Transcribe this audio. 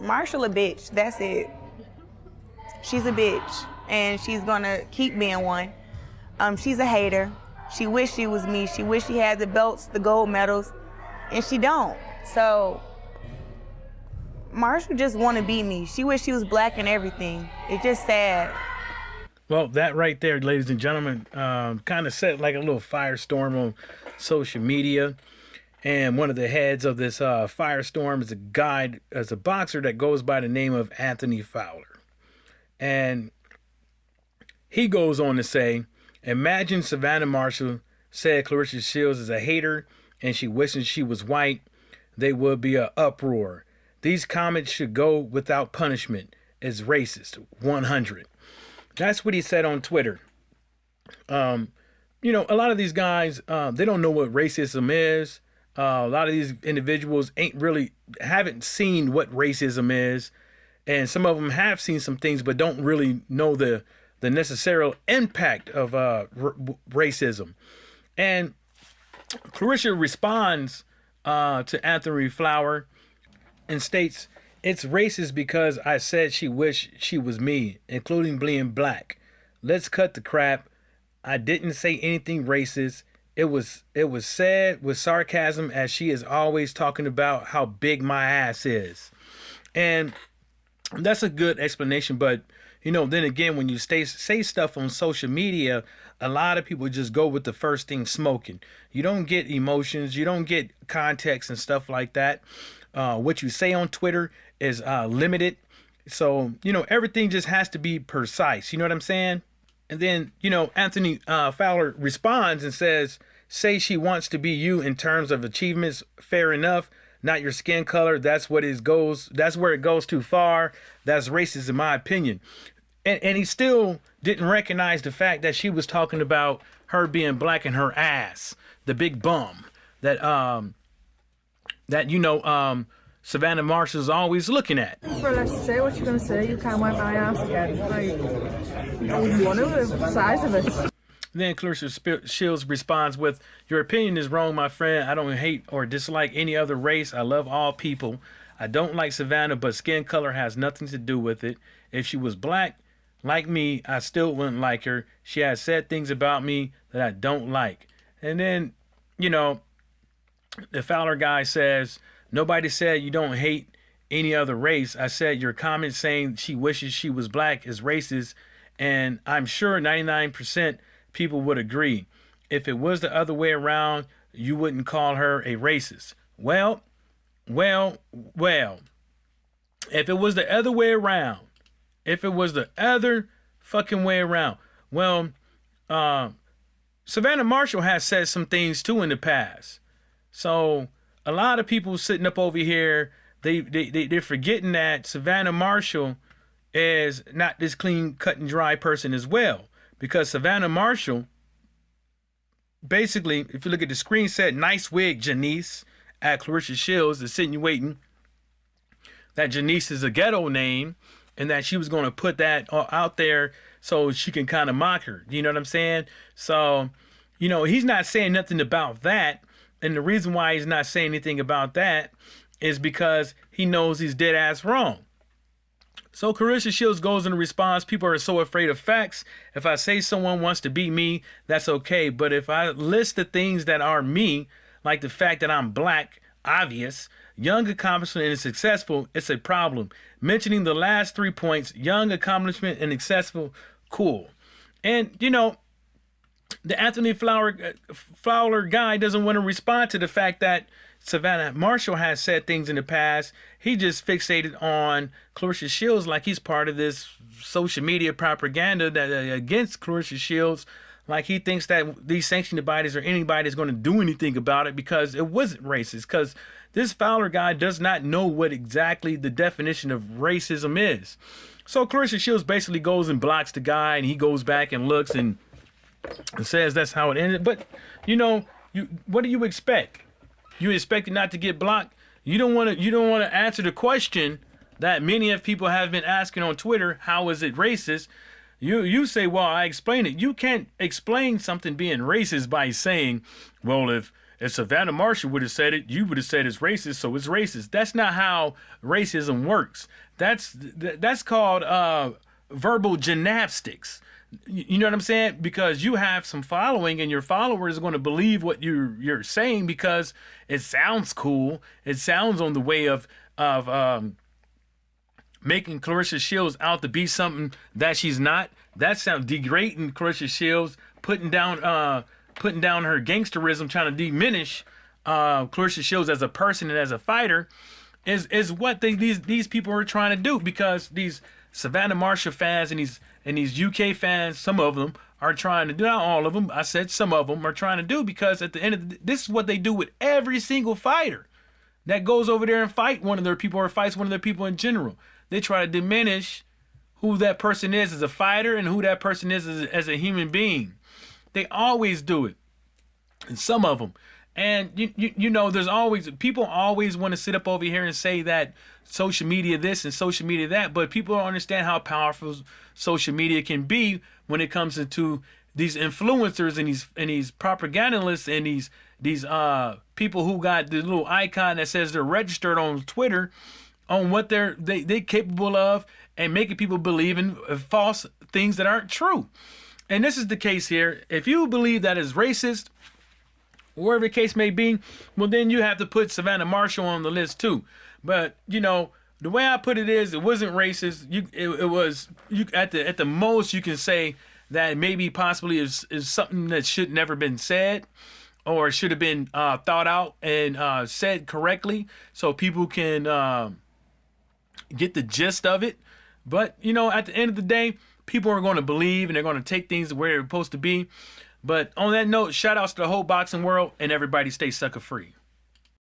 Marshall a bitch, that's it. She's a bitch, and she's gonna keep being one. She's a hater. She wish she was me. She wish she had the belts, the gold medals, and she don't. So Marshall just wanna be me. She wish she was black and everything. It's just sad. Well, that right there, ladies and gentlemen, kind of set like a little firestorm on social media. And one of the heads of this firestorm is a boxer that goes by the name of Anthony Fowler. And he goes on to say, imagine Savannah Marshall said Claressa Shields is a hater and she wishes she was white. They would be an uproar. These comments should go without punishment. It's racist. 100. That's what he said on Twitter. A lot of these guys, they don't know what racism is. A lot of these individuals haven't seen what racism is. And some of them have seen some things, but don't really know the necessary impact of racism. And Claressa responds to Anthony Fowler and states, it's racist because I said she wished she was me, including being black. Let's cut the crap. I didn't say anything racist. It was said with sarcasm, as she is always talking about how big my ass is. And that's a good explanation. But, then again, when you say stuff on social media, a lot of people just go with the first thing smoking. You don't get emotions. You don't get context and stuff like that. What you say on Twitter is limited. So, everything just has to be precise. You know what I'm saying? And then, Anthony Fowler responds and says, say she wants to be you in terms of achievements. Fair enough. Not your skin color. That's where it goes too far. That's racist in my opinion. And he still didn't recognize the fact that she was talking about her being black and her ass, the big bum that Savannah Marshall's always looking at. Well, let's say what you're going to say. You can't wipe my ass again. I wouldn't want to, the size of it. Then Claressa Shields responds with, your opinion is wrong, my friend. I don't hate or dislike any other race. I love all people. I don't like Savannah, but skin color has nothing to do with it. If she was black, like me, I still wouldn't like her. She has said things about me that I don't like. And then, the Fowler guy says, nobody said you don't hate any other race. I said your comment saying she wishes she was black is racist, and I'm sure 99% people would agree. If it was the other way around, you wouldn't call her a racist. Well. If it was the other way around, Savannah Marshall has said some things too in the past. So a lot of people sitting up over here, they're forgetting that Savannah Marshall is not this clean, cut and dry person as well. Because Savannah Marshall, basically, if you look at the screen, said, nice wig, Janice, at Claressa Shields, insinuating that Janice is a ghetto name and that she was going to put that out there so she can kind of mock her. You know what I'm saying? So, he's not saying nothing about that. And the reason why he's not saying anything about that is because he knows he's dead ass wrong. So Claressa Shields goes in response, people are so afraid of facts. If I say someone wants to be me, that's okay. But if I list the things that are me, like the fact that I'm black, obvious, young accomplishment and successful, it's a problem. Mentioning the last 3 points, young accomplishment and successful, cool. And, the Anthony Fowler guy doesn't want to respond to the fact that Savannah Marshall has said things in the past. He just fixated on Claressa Shields like he's part of this social media propaganda that against Claressa Shields. Like he thinks that these sanctioned bodies or anybody is going to do anything about it because it wasn't racist. Because this Fowler guy does not know what exactly the definition of racism is. So Claressa Shields basically goes and blocks the guy, and he goes back and looks and says that's how it ended. But what do you expect? You expect it not to get blocked? You don't want to answer the question that many of people have been asking on Twitter. How is it racist? You say, well, I explained it. You can't explain something being racist by saying, well, if if Savannah Marshall would have said it, you would have said it's racist, so it's racist. That's not how racism works. That's called verbal gymnastics. You know what I'm saying? Because you have some following, and your followers are going to believe what you're saying because it sounds cool. It sounds on the way of making Claressa Shields out to be something that she's not. That sounds degrading. Claressa Shields putting down her gangsterism, trying to diminish Claressa Shields as a person and as a fighter, is what these people are trying to do, because these Savannah Marshall fans and these UK fans, some of them are trying to do, not all of them, I said some of them are trying to do, because at the end of this is what they do with every single fighter that goes over there and fight one of their people or fights one of their people in general. They try to diminish who that person is as a fighter and who that person is as a human being. They always do it. And some of them. And you know, there's always, people always want to sit up over here and say that social media this and social media that, but people don't understand how powerful social media can be when it comes into these influencers and these propagandists and these people who got the little icon that says they're registered on Twitter on what they're capable of, and making people believe in false things that aren't true. And this is the case here. If you believe that is racist, wherever the case may be, well, then you have to put Savannah Marshall on the list too. But you know, the way I put it is, it wasn't racist. It was at the most you can say that maybe possibly is something that should never been said, or should have been thought out and said correctly, so people can get the gist of it. But you know, at the end of the day, people are going to believe and they're going to take things where they're supposed to be. But on that note, shout outs to the whole boxing world, and everybody stay sucker free.